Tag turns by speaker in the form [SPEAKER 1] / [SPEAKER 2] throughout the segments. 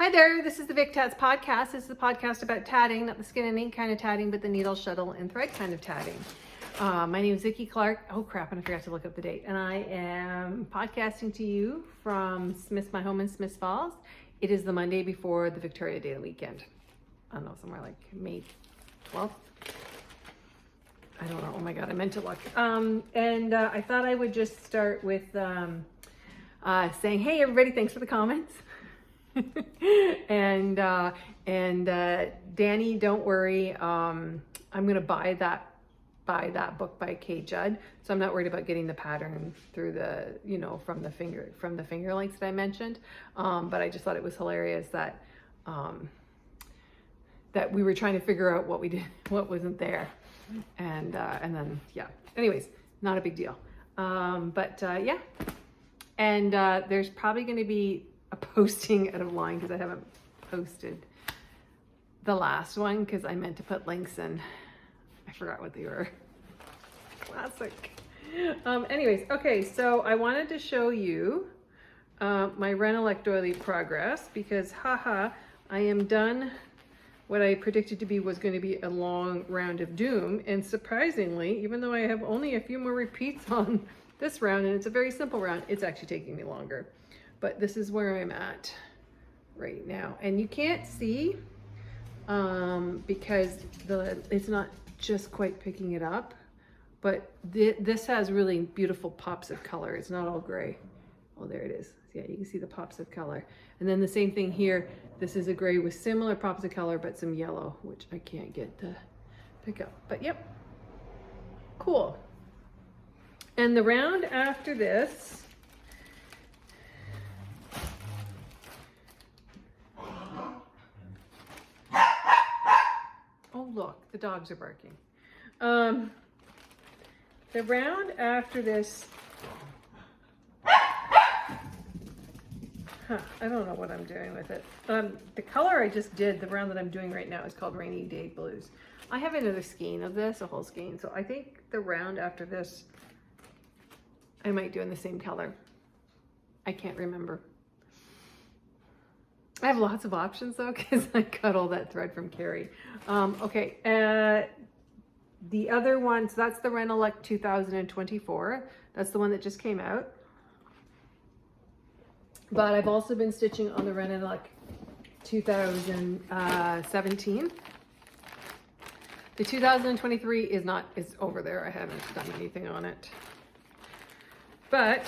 [SPEAKER 1] Hi there, this is the Victats Podcast. This is a podcast about tatting, not the skin and ink kind of tatting, but the needle, shuttle, and thread kind of tatting. My name is Vicki Clark. Oh crap, and I forgot to look up the date. And I am podcasting to you from Smith's, my home in Smiths Falls. It is the Monday before the Victoria Day weekend. I don't know, somewhere like May 12th. I don't know. Oh my God, I meant to look. I thought I would just start with saying, hey everybody, thanks for the comments. and Danny, don't worry. I'm gonna buy that book by Kate Judd, so I'm not worried about getting the pattern through the, from the finger lengths that I mentioned. But I just thought it was hilarious that that we were trying to figure out what we did, what wasn't there, and then yeah. Anyways, not a big deal. Yeah, and there's probably going to be a posting out of line because I haven't posted the last one because I meant to put links in. I forgot what they were. Classic. Anyways, okay, so I wanted to show you my Renelec doily progress because haha, I am done what I predicted to be was going to be a long round of doom, and surprisingly, even though I have only a few more repeats on this round and it's a very simple round, it's actually taking me longer. But this is where I'm at right now. And you can't see because it's not just quite picking it up, but this has really beautiful pops of color. It's not all gray. Oh, there it is. Yeah, you can see the pops of color. And then the same thing here. This is a gray with similar pops of color, but some yellow, which I can't get to pick up. But yep, cool. And the round after this, oh look, the dogs are barking. The round after this, I don't know what I'm doing with it. The color I just did, the round that I'm doing right now is called Rainy Day Blues. I have another skein of this, a whole skein. So I think the round after this, I might do in the same color. I can't remember. I have lots of options though, because I cut all that thread from Carrie. Okay, the other one, so that's the Renelec 2024. That's the one that just came out. But I've also been stitching on the Renelec 2017. The 2023 is over there. I haven't done anything on it. But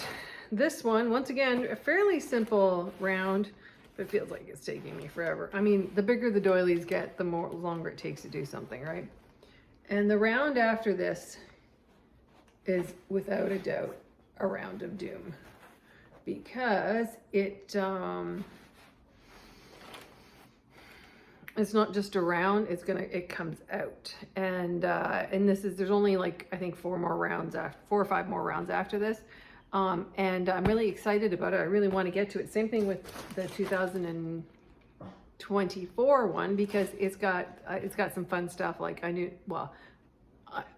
[SPEAKER 1] this one, once again, a fairly simple round. It feels like it's taking me forever. I mean, the bigger the doilies get, the longer it takes to do something, right? And the round after this is without a doubt a round of doom because it's not just a round, it comes out. And there's only like, I think 4 or 5 more rounds after this. And I'm really excited about it. I really want to get to it. Same thing with the 2024 one because it's got some fun stuff. Like I'm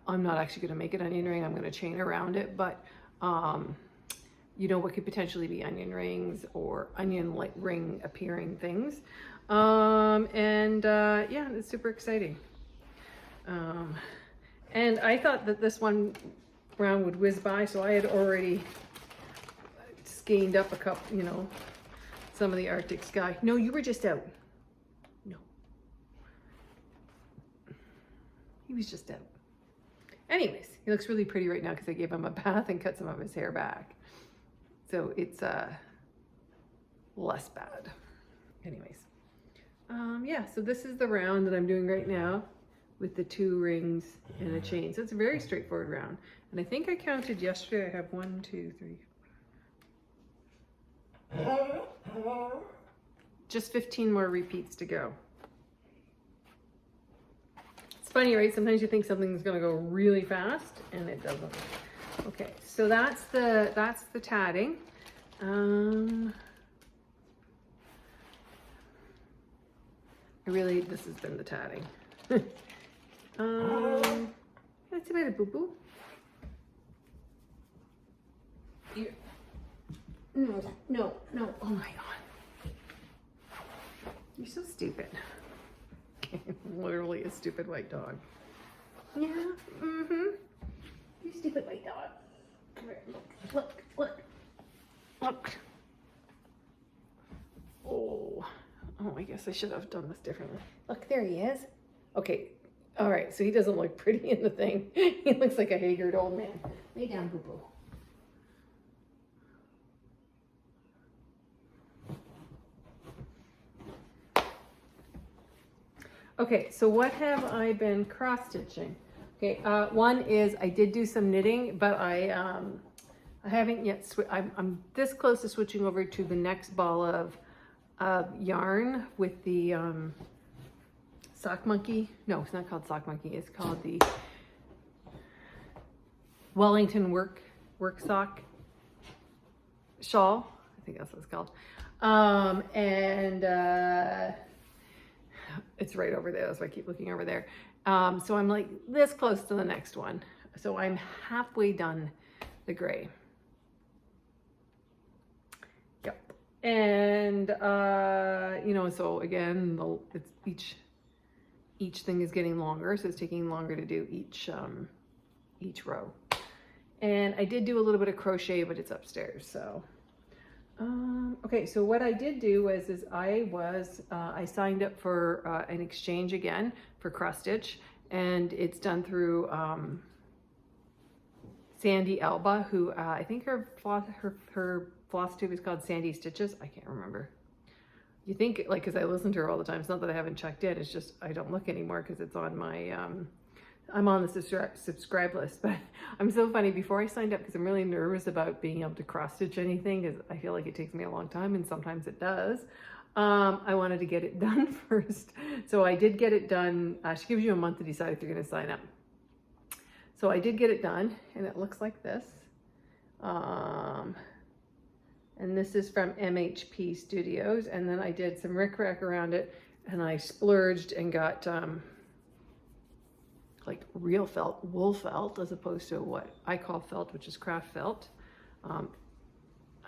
[SPEAKER 1] not actually going to make an onion ring. I'm going to chain around it, but what could potentially be onion rings or onion ring appearing things. Yeah, it's super exciting. And I thought that this one round would whiz by, so I had already gained up a couple, some of the Arctic sky. No, you were just out. No. He was just out. Anyways, he looks really pretty right now because I gave him a bath and cut some of his hair back. So it's less bad. Anyways. Yeah, so this is the round that I'm doing right now with the 2 rings and a chain. So it's a very straightforward round. And I think I counted yesterday, I have 1, 2, 3. Just 15 more repeats to go. It's funny, right? Sometimes you think something's gonna go really fast and it doesn't. Okay, so that's the tatting. This has been the tatting. That's about it, boo-boo. No, oh my God. You're so stupid. Literally a stupid white dog. Yeah, mm-hmm. You stupid white dog. Come here, look. Oh, I guess I should have done this differently. Look, there he is. Okay, all right, so he doesn't look pretty in the thing. He looks like a haggard old man. Lay down, boo-boo. Okay, so what have I been cross-stitching? Okay, one is I did do some knitting, but I haven't yet, I'm this close to switching over to the next ball of yarn with the sock monkey. No, it's not called sock monkey. It's called the Wellington work sock shawl. I think that's what it's called. It's right over there. That's why I keep looking over there. So I'm like this close to the next one. So I'm halfway done the gray. Yep. And, you know, so again, it's each thing is getting longer. So it's taking longer to do each row. And I did do a little bit of crochet, but it's upstairs. So, okay. So what I did do was, I signed up for an exchange again for cross stitch, and it's done through, Sandy Alba, who, I think her floss tube is called Sandy Stitches. I can't remember. You think, like, because I listen to her all the time. It's not that I haven't checked in. It's just I don't look anymore because it's on my, I'm on the subscribe list. But I'm so funny. Before I signed up, because I'm really nervous about being able to cross stitch anything, because I feel like it takes me a long time, and sometimes it does. I wanted to get it done first. So I did get it done. She gives you a month to decide if you're going to sign up. So I did get it done, and it looks like this. And this is from MHP Studios. And then I did some rickrack around it, and I splurged and got like real felt, wool felt, as opposed to what I call felt, which is craft felt.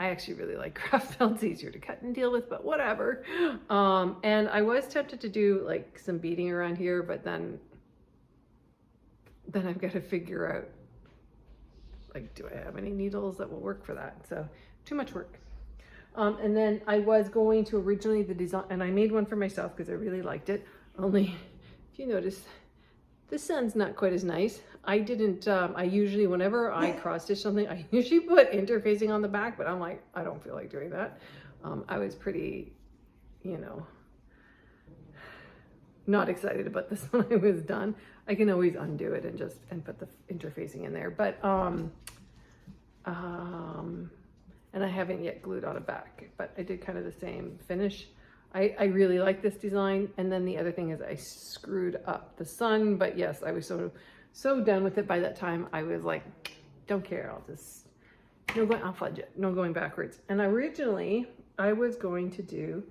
[SPEAKER 1] I actually really like craft felt. It's easier to cut and deal with, but whatever. And I was tempted to do like some beading around here, but then I've got to figure out, like, do I have any needles that will work for that? So too much work. And then I was going to originally the design, and I made one for myself because I really liked it. Only, if you notice, the sun's not quite as nice. I didn't, I usually, whenever I cross stitch something, I usually put interfacing on the back, but I'm like, I don't feel like doing that. I was pretty, you know, not excited about this when I was done. I can always undo it and put the interfacing in there, but and I haven't yet glued on a back, but I did kind of the same finish. I really like this design. And then the other thing is I screwed up the sun, but yes, I was so done with it by that time. I was like, don't care, I'll fudge it, no going backwards. And originally I was going to do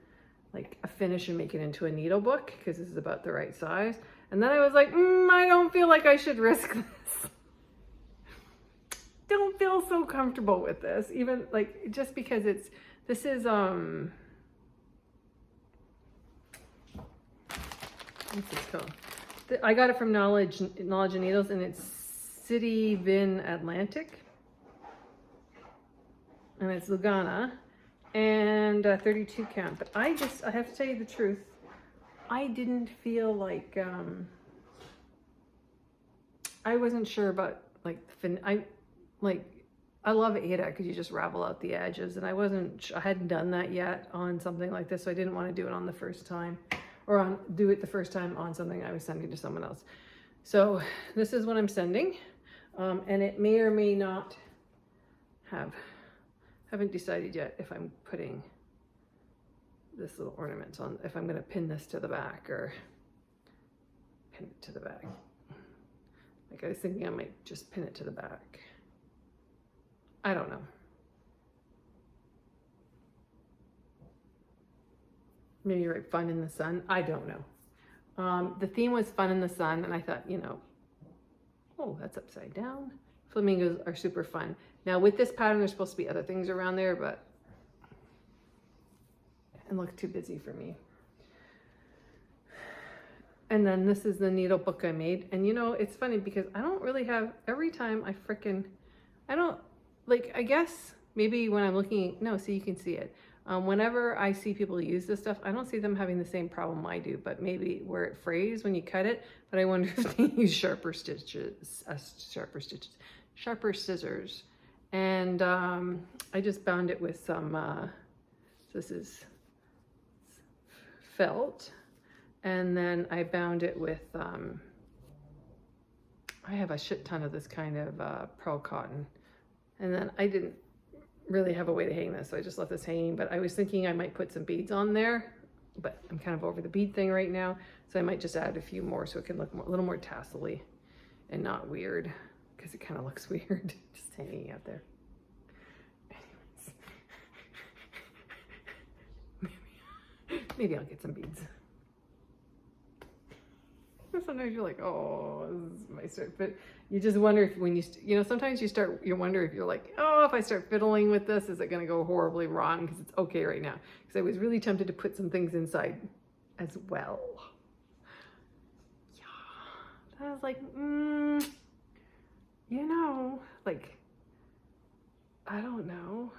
[SPEAKER 1] like a finish and make it into a needle book because this is about the right size. And then I was like, I don't feel like I should risk this. Don't feel so comfortable with this, even like, just because this is, what's this called? I got it from Knowledge and Needles, and it's City Vin Atlantic. And it's Lugana, and 32 count. But I have to tell you the truth, I didn't feel like, I wasn't sure about like, I love Ada because you just ravel out the edges, and I hadn't done that yet on something like this, so I didn't want to do it on the first time, or do it the first time on something I was sending to someone else. So this is what I'm sending, and it may or may not haven't decided yet if I'm putting this little ornament on, if I'm going to pin this to the back or pin it to the back. Like, I was thinking I might just pin it to the back. I don't know. Maybe write fun in the sun. I don't know. The theme was fun in the sun, and I thought, you know, oh, that's upside down. Flamingos are super fun. Now with this pattern, there's supposed to be other things around there, but it looked too busy for me. And then this is the needle book I made. And you know, it's funny because I don't really have, every time I don't, like, I guess maybe when I'm looking, no, see, you can see it. Whenever I see people use this stuff, I don't see them having the same problem I do, but maybe where it frays when you cut it. But I wonder if they use sharper scissors. And I just bound it with some, this is felt. And then I bound it with, I have a shit ton of this kind of pearl cotton. And then I didn't really have a way to hang this, so I just left this hanging. But I was thinking I might put some beads on there, but I'm kind of over the bead thing right now. So I might just add a few more so it can look a little more tassel-y and not weird, because it kind of looks weird just hanging out there. Anyways. Maybe I'll get some beads. Sometimes you're like, oh, this is my start. But you just wonder if when sometimes you wonder if you're like, oh, if I start fiddling with this, is it going to go horribly wrong? Because it's okay right now. Because I was really tempted to put some things inside as well. Yeah. I was like, like, I don't know.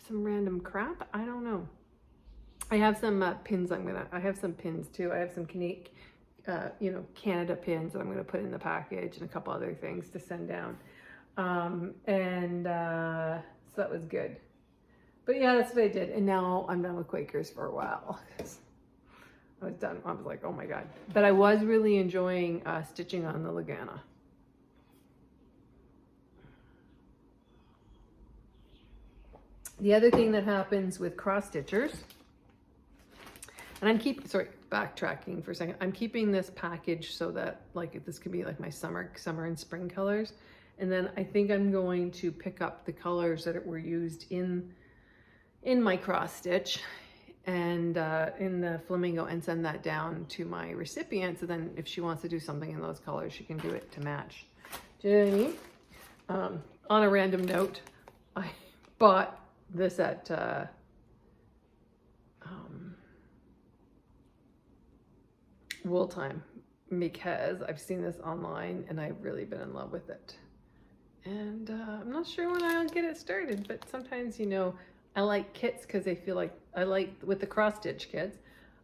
[SPEAKER 1] Some random crap? I don't know. I have some pins I have some pins too. I have some Canada pins that I'm gonna put in the package, and a couple other things to send down. So that was good. But yeah, that's what I did. And now I'm done with Quakers for a while. I was done. I was like, oh my God. But I was really enjoying stitching on the Lagana. The other thing that happens with cross stitchers, and I'm backtracking for a second. I'm keeping this package so that like this could be like my summer and spring colors. And then I think I'm going to pick up the colors that were used in my cross stitch and in the flamingo, and send that down to my recipient. So then if she wants to do something in those colors, she can do it to match. Do you know what I mean? On a random note, I bought this at Wool Time because I've seen this online and I've really been in love with it. And I'm not sure when I'll get it started, but sometimes, I like kits because they feel like, with the cross stitch kits,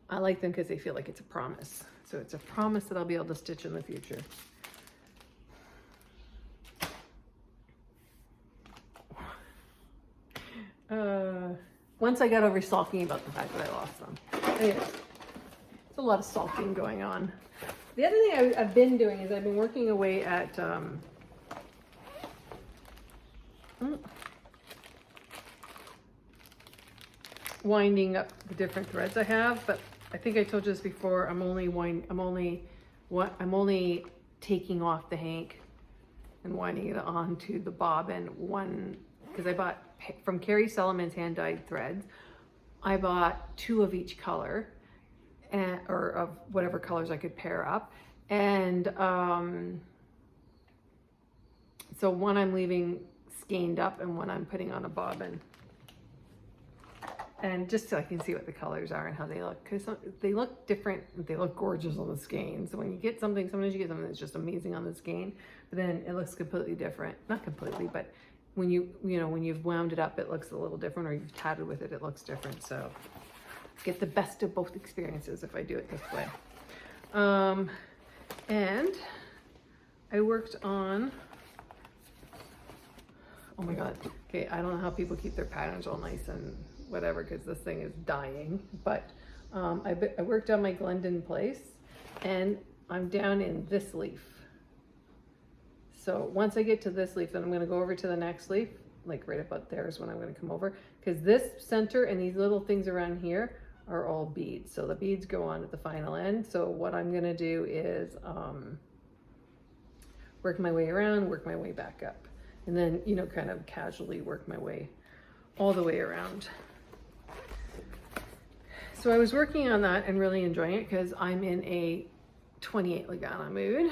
[SPEAKER 1] I like them because they feel like it's a promise. So it's a promise that I'll be able to stitch in the future. Once I got over sulking about the fact that I lost them. Anyways, it's a lot of sulking going on. The other thing I've been doing is I've been working away at winding up the different threads I have, but I think I told you this before. I'm only taking off the hank and winding it onto the bobbin one, because I bought from Carrie Solomon's hand dyed threads. I bought 2 of each color, or of whatever colors I could pair up, and so one I'm leaving skeined up and one I'm putting on a bobbin. And just so I can see what the colors are and how they look, because they look different. They look gorgeous on the skein. So when you get something, sometimes you get something that's just amazing on the skein, but then it looks completely different. Not completely, but when when you've wound it up, it looks a little different, or you've tatted with it, it looks different. So get the best of both experiences if I do it this way. And I worked on, oh my God. Okay, I don't know how people keep their patterns all nice and whatever, because this thing is dying, but I worked on my Glendon Place, and I'm down in this leaf. So once I get to this leaf, then I'm going to go over to the next leaf, like right about there is when I'm going to come over, because this center and these little things around here are all beads. So the beads go on at the final end. So what I'm going to do is work my way around, work my way back up, and then, kind of casually work my way all the way around. So I was working on that and really enjoying it because I'm in a 28 Lagana mood,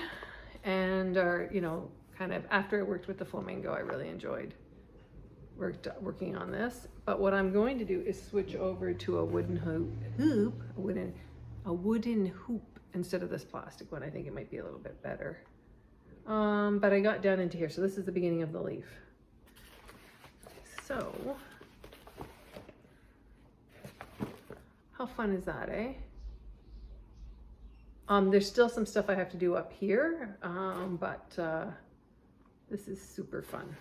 [SPEAKER 1] and kind of after I worked with the flamingo, I really enjoyed working on this. But what I'm going to do is switch over to a wooden hoop instead of this plastic one. I think it might be a little bit better. But I got down into here. So this is the beginning of the leaf. So how fun is that, eh? There's still some stuff I have to do up here, but this is super fun.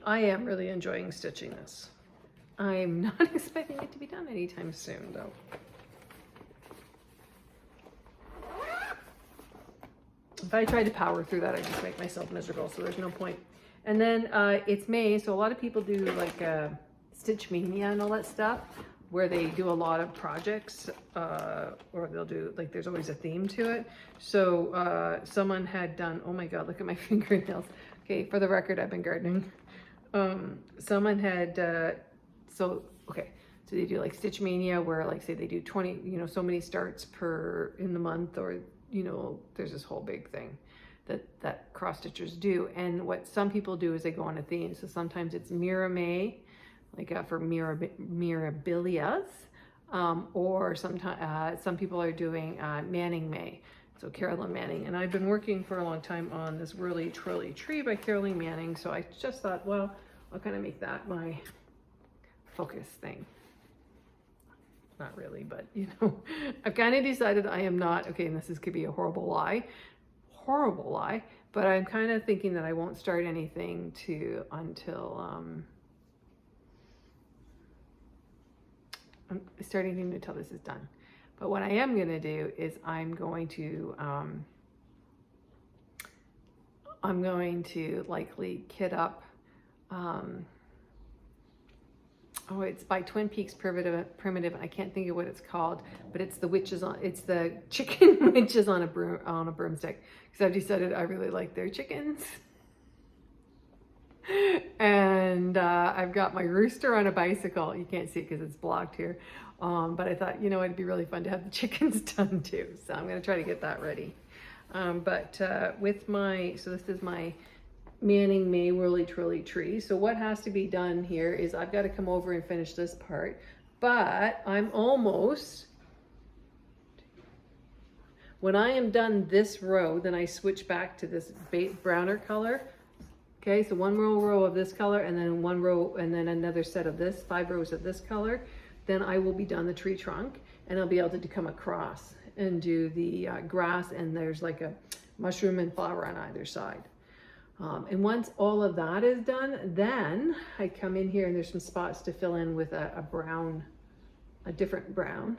[SPEAKER 1] I am really enjoying stitching this. I'm not expecting it to be done anytime soon, though. If I try to power through that, I just make myself miserable, so there's no point. And then it's May, so a lot of people do like Stitch Mania and all that stuff, where they do a lot of projects, or they'll do, like, there's always a theme to it. So someone had done, oh my God, look at my fingernails. Okay, for the record, I've been gardening. Someone had, so they do like Stitch Mania, where like, say they do 20, so many starts in the month, or, there's this whole big thing that cross stitchers do. And what some people do is they go on a theme. So sometimes it's Mira May, like for Mirabilias, or sometimes some people are doing Manning May, so Carolyn Manning. And I've been working for a long time on this Whirly Twirly Tree by Carolyn Manning, so I just thought, well, I'll kind of make that my focus thing. Not really, but I've kind of decided I am not, and this could be a horrible lie, but I'm kind of thinking that I won't start anything until I'm starting until this is done. But what I am going to do is I'm going to likely kit up, it's by Twin Peaks Primitive. I can't think of what it's called, but it's the chicken witches on a broomstick, because I've decided I really like their chickens. And I've got my rooster on a bicycle. You can't see it because it's blocked here. But I thought, it'd be really fun to have the chickens done too. So I'm going to try to get that ready. So this is my Manning May Whirly Twirly Tree. So what has to be done here is I've got to come over and finish this part. But I'm almost, when I am done this row, then I switch back to this browner color. Okay, so one row of this color, and then one row, and then another set of this, 5 rows of this color. Then I will be done the tree trunk, and I'll be able to come across and do the grass, and there's like a mushroom and flower on either side. And once all of that is done, then I come in here and there's some spots to fill in with a different brown.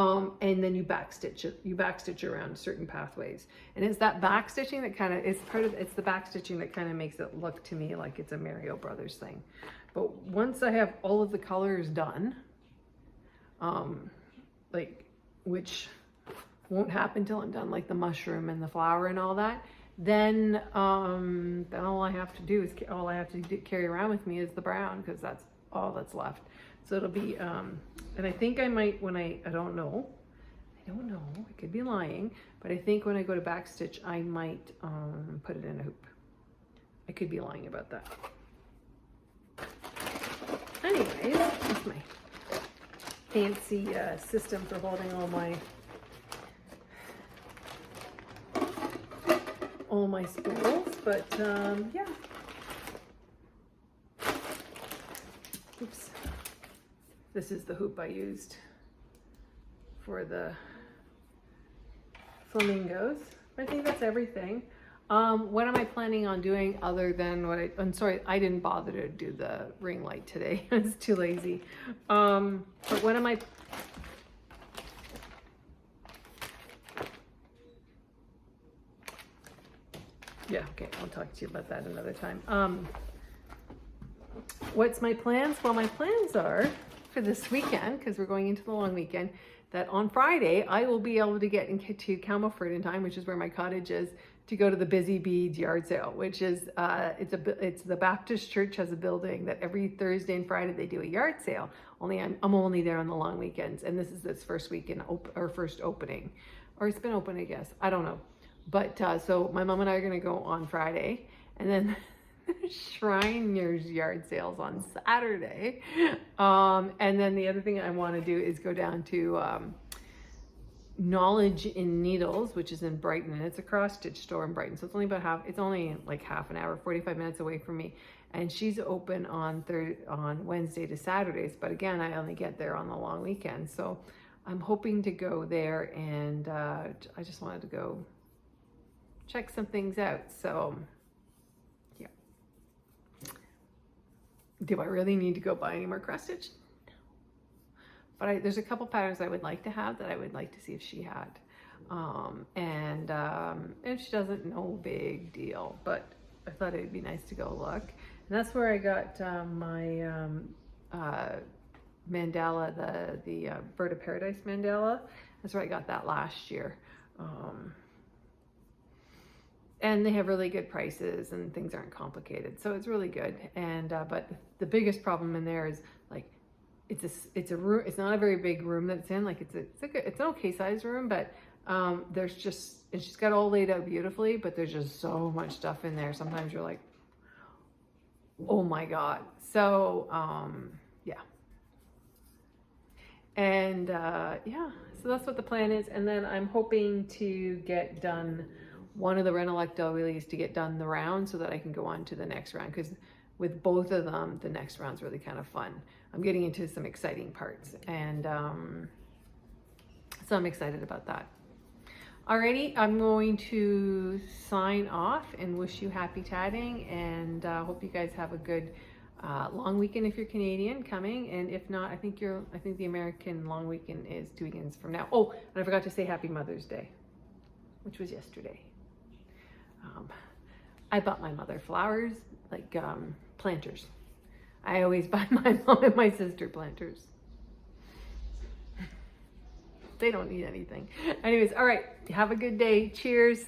[SPEAKER 1] And then you backstitch it. You backstitch around certain pathways, and it's that backstitching that kind of it's the backstitching that kind of makes it look to me like it's a Mario Brothers thing. But once I have all of the colors done, which won't happen till I'm done, like the mushroom and the flower and all that, then all I have to do is carry around with me is the brown, because that's all that's left. So it'll be, and I think I might, I don't know, I could be lying, but I think when I go to backstitch, I might put it in a hoop. I could be lying about that. Anyways, that's my fancy system for holding all my spools, but yeah. Oops. This is the hoop I used for the flamingos. I think that's everything. What am I planning on doing other than I'm sorry, I didn't bother to do the ring light today. I was too lazy. But what am I... Yeah, okay, I'll talk to you about that another time. What's my plans? Well, my plans are for this weekend, because we're going into the long weekend, that on Friday I will be able to get to Camelford in time, which is where my cottage is, to go to the Busy Beads yard sale, which is it's the Baptist church has a building that every Thursday and Friday they do a yard sale. Only I'm only there on the long weekends, and this is this first weekend or first opening, or it's been open, I guess, I don't know. But so my mom and I are going to go on Friday, and then Shriners yard sales on Saturday. And then the other thing I want to do is go down to Knowledge in Needles, which is in Brighton, and it's a cross stitch store in Brighton. So it's only like half an hour, 45 minutes away from me. And she's open on Wednesday to Saturdays. But again, I only get there on the long weekend. So I'm hoping to go there, and I just wanted to go check some things out. So yeah. Do I really need to go buy any more cross stitch? No. But there's a couple patterns I would like to have that I would like to see if she had. And if she doesn't, no big deal. But I thought it'd be nice to go look. And that's where I got my mandala, the Bird of Paradise mandala. That's where I got that last year. And they have really good prices and things aren't complicated. So it's really good. And but the biggest problem in there is like it's a room. It's not a very big room that it's in. Like it's an okay sized room, but there's just, and she's got it all laid out beautifully, but there's just so much stuff in there. Sometimes you're like, oh my God. So yeah. And yeah, so that's what the plan is. And then I'm hoping to get done one of the Renelec Del to get done the round so that I can go on to the next round, because with both of them, the next round's really kind of fun. I'm getting into some exciting parts, and so I'm excited about that. Alrighty, I'm going to sign off and wish you happy tatting, and hope you guys have a good long weekend if you're Canadian coming, and if not, I think the American long weekend is 2 weekends from now. Oh, and I forgot to say Happy Mother's Day, which was yesterday. I bought my mother flowers, like planters. I always buy my mom and my sister planters. They don't need anything. Anyways, all right, have a good day. Cheers.